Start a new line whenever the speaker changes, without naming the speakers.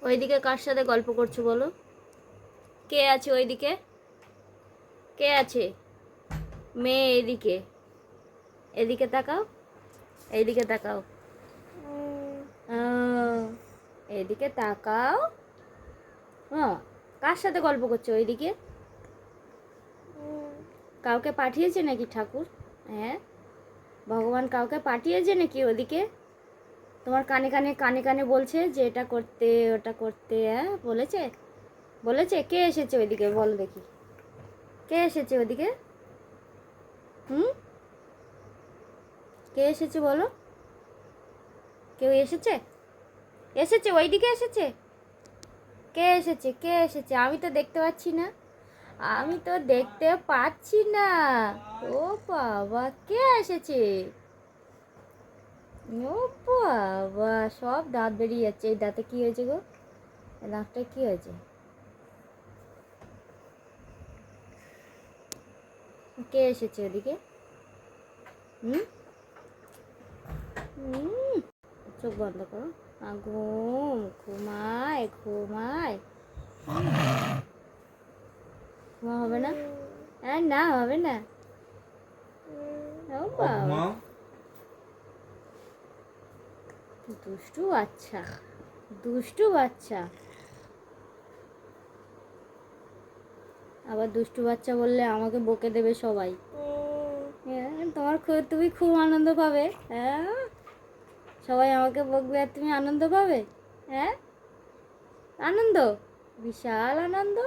ওইদিকে কার সাথে গল্প করছো বলো? কে আছে ওইদিকে? কে আছে? মেয়ে এদিকে, এদিকে তাকাও, এইদিকে তাকাও, আহ, এদিকে তাকাও। হ্যাঁ, কার সাথে গল্প করছো ওইদিকে? কাউকে পাঠিয়েছে নাকি ঠাকুর? হ্যাঁ, ভগবান কাউকে পাঠিয়েছে নাকি ওদিকে? তোমার কানে কানে কানে কানে বলছে যে এটা করতে ওটা করতে, হ্যাঁ বলেছে? বলেছে? কে এসেছে ওইদিকে বলো দেখি, কে এসেছে ওদিকে? হুম, কে এসেছে বলো? কেউ এসেছে? এসেছে ওইদিকে এসেছে? কে এসেছে? কে এসেছে? আমি তো দেখতে পাচ্ছি না, আমি তো দেখতে পাচ্ছি না। ও বাবা, কে এসেছে? ও বাবা, সব দাঁত বেরিয়ে যাচ্ছে। এই দাঁতে কি হয়েছে গো? এই দাঁতটা কি হয়েছে? কে এসেছে ওদিকে? হুম হুম, চোখ বন্ধ করো। ঘুম, ঘুমায় ঘুমায়। ঘুমা হবে না? হ্যাঁ, না হবে না। ও বাবা, দুষ্টু বাচ্চা, দুষ্টু বাচ্চা। আবার দুষ্টু বাচ্চা বললে আমাকে বকে দেবে সবাই। হ্যাঁ, তোমার তুমি খুব আনন্দ পাবে। হ্যাঁ, সবাই আমাকে বকবে আর তুমি আনন্দ পাবে। হ্যাঁ, আনন্দ, বিশাল আনন্দ।